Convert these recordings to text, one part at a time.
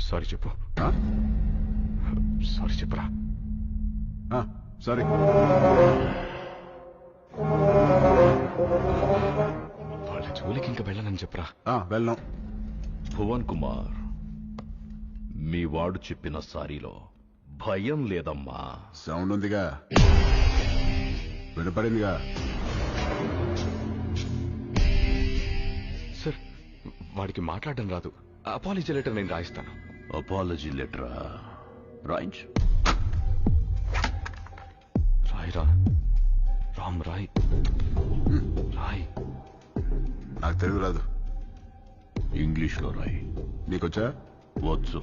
Sorry చెప్పు. Sorry చెప్పురా. Sorry. వాళ్ళ జోలికి ఇంకా వెళ్ళనని చెప్పరా. వెళ్ళాం. భువన్ కుమార్, మీ వాడు చెప్పిన సారీలో భయం లేదమ్మా. సౌండ్ ఉందిగా, వినపడిందిగా. సార్, వాడికి మాట్లాడడం రాదు. అపాలజీ లెటర్ నేను రాయిస్తాను. అపాలజీ లెటరా? రాయించు. రాయిరా. రామ్ రాయ్. రాయ్. నాకు తెలుగు రాదు. ఇంగ్లీష్లో రాయి. నీకొచ్చా? వచ్చు.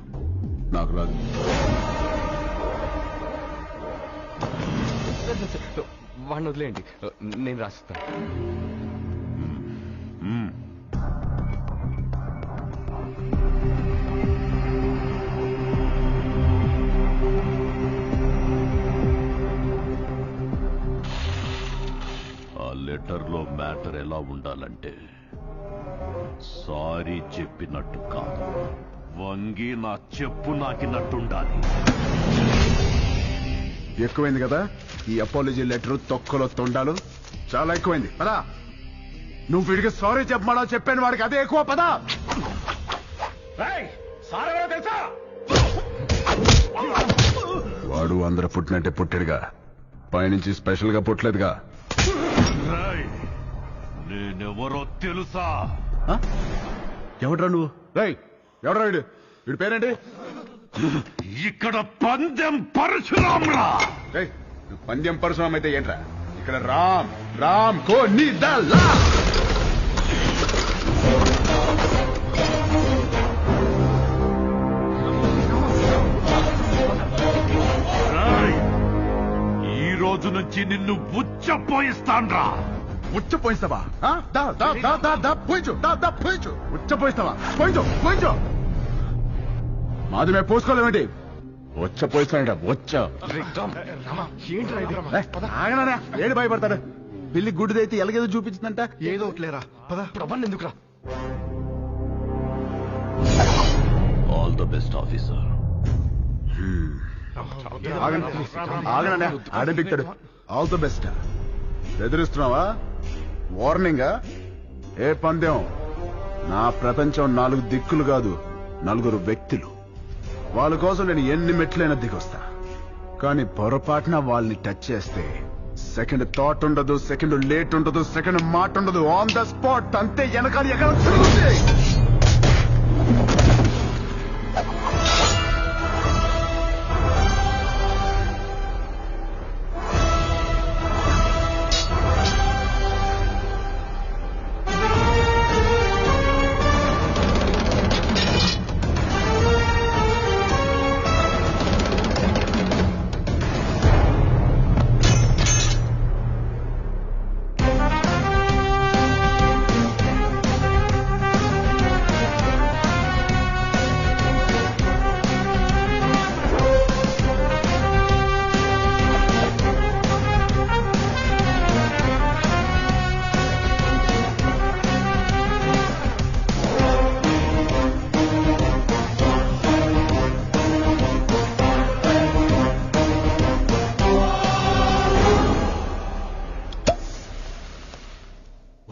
నాకు రాదు. వాడిని వదిలేయండి, నేను రాసిస్తాను. ఆ లెటర్లో మ్యాటర్ ఎలా ఉండాలంటే, సారీ చెప్పినట్టు కాదు, వంగి నా చెప్పు నాకినట్టుండాలి. ఎక్కువైంది కదా ఈ అపాలజీ లెటర్, తొక్కలో తొండాలు. చాలా ఎక్కువైంది. పదా, నువ్వు వీడికి సారీ చెప్పమా చెప్పాను, వాడికి అదే ఎక్కువ. పదా. తెలుసా? వాడు అందరూ పుట్టినట్టే పుట్టాడుగా, పైనుంచి స్పెషల్ గా పుట్టలేదుగా. నేనెవరో తెలుసా? ఎవడ్రా నువ్వు? ఎవడ్రా వీడు? వీడి పేరేంటి? ఇక్కడ పందెం పరశురామ్రా. పందెం పరశురామ్ అయితే ఏంట్రా? ఇక్కడ రామ్ రామ్ కో నిదలా. ఈ రోజు నుంచి నిన్ను ఉచ్చపోయిస్తాన్రా. ఉచ్చపోయిస్తావా? ఉచ్చపోయిస్తావా? పోయించు. మాది మేము పోసుకోలేమేంటి? ఉచ్చపోయిస్తాడా? ఆగనా? ఏడు భయపడతాడు? పిల్లి గుడ్డిదైతే ఎలాగేదో చూపించిందంట. ఏదో ఒకట్లేరా. ఎందుకురా? All the best officer. ఆగనా? ఆడే బిక్తాడు. All the best. బెదిరిస్తున్నావా? వార్నింగా? ఏ పందెం? నా ప్రపంచం 4 దిక్కులు కాదు, 4 వ్యక్తులు. వాళ్ళ కోసం నేను ఎన్ని మెట్లైనా దిగొస్తా. కానీ పొరపాటున వాళ్ళని టచ్ చేస్తే సెకండ్ థాట్ ఉండదు, సెకండ్ లేట్ ఉండదు, సెకండ్ మాట ఉండదు. ఆన్ ద స్పాట్ అంతే. వెనకాల ఎక్కడ తిరుగుతుంది.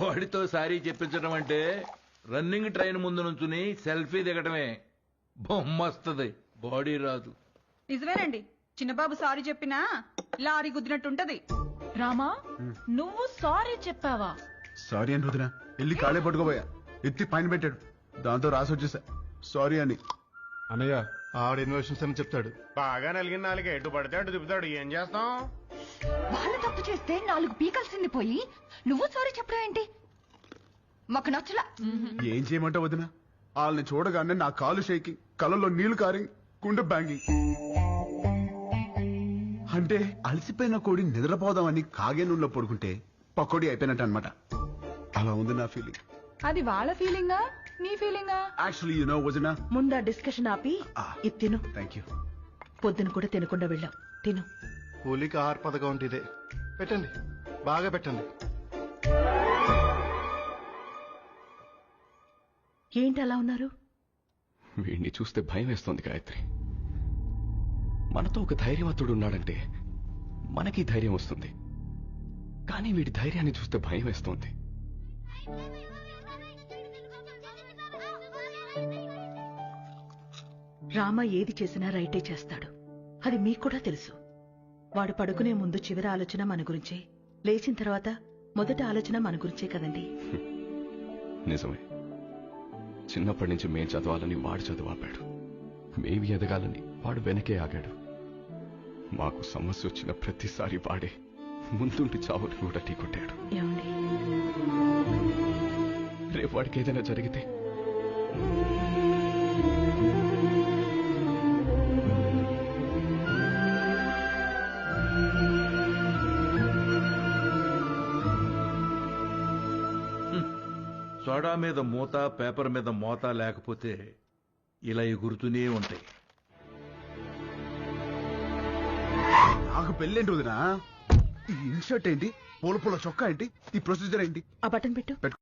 వాడితో సారీ చెప్పించడం అంటే రన్నింగ్ ట్రైన్ ముందు నుంచుని సెల్ఫీ దిగటమే. బొమ్మస్తుంది, బాడీ రాదు. నిజమేనండి, చిన్నబాబు సారీ చెప్పినా లారీ గుద్దినట్టుంటది. రామా, నువ్వు సారీ చెప్పావా? సారీ అని వదినా వెళ్ళి కాళ్ళే పట్టుకోబోయా. ఎత్తి పైన పెట్టాడు, దాంతో రాసి వచ్చేసా సారీ అని. అన్నయ్య ఆవిడ ఇన్వెషన్స్ అని చెప్తాడు. బాగా నలిగిన నాలుగు ఎటు పడితే అటు తిప్పుతాడు. ఏం చేస్తాం? వాళ్ళు తప్పు చేస్తే 4 పీకల్సింది పోయి నువ్వు సారీ చెప్పడం ఏంటి? మాకు నచ్చలా. ఏం చేయమంటావు వదినా? వాళ్ళని చూడగానే నా కాలు షేకింగ్, కళ్ళల్లో నీళ్లు కారింగ్, గుండె బ్యాంగింగ్. అంటే అలసిపోయిన కోడి నిద్రపోదామని కాగే నూనెలో పడుకుంటే పకోడీ అయిపోయినట్టు అనమాట. అలా ఉంది నా ఫీలింగ్. అది వాళ్ళ ఫీలింగా, నీ ఫీలింగా? యాక్చువల్లీ యు నో వదినా, ముందా డిస్కషన్ ఆపి ఇది తిను. Thank you. పొద్దున కూడా తినకుండా వెళ్ళాం, తిను. కూలికి ఆహార పథకం అంటే ఇదే. పెట్టండి, బాగా పెట్టండి. ఏంటి అలా ఉన్నారు? వీడిని చూస్తే భయం వేస్తోంది గాయత్రి. మనతో ఒక ధైర్యవంతుడు ఉన్నాడంటే మనకి ధైర్యం వస్తుంది. కానీ వీడి ధైర్యాన్ని చూస్తే భయం వేస్తోంది. రామ ఏది చేసినా రైటే చేస్తాడు. అది మీకు కూడా తెలుసు. వాడు పడుకునే ముందు చివరి ఆలోచన మన గురించే, లేచిన తర్వాత మొదటి ఆలోచన మన గురించే కదండి. నిజమే. చిన్నప్పటి నుంచి మేం చదవాలని వాడు చదువాపాడు. మేమి ఎదగాలని వాడు వెనకే ఆగాడు. మాకు సమస్య వచ్చిన ప్రతిసారి వాడే ముందుండి చావుని కూడా ఢీకొట్టాడు. ఏమండి, రేపు వాడికి ఏదైనా జరిగితే సోడా మీద మూత, పేపర్ మీద మోత లేకపోతే ఇలా ఎగురుతూనే ఉంటాయి. నాకు పెళ్ళేంటి వదినా? ఈ ఇన్షర్ట్ ఏంటి? పూల పూల చొక్కా ఏంటి? ఈ ప్రొసీజర్ ఏంటి? ఆ బటన్ పెట్టు.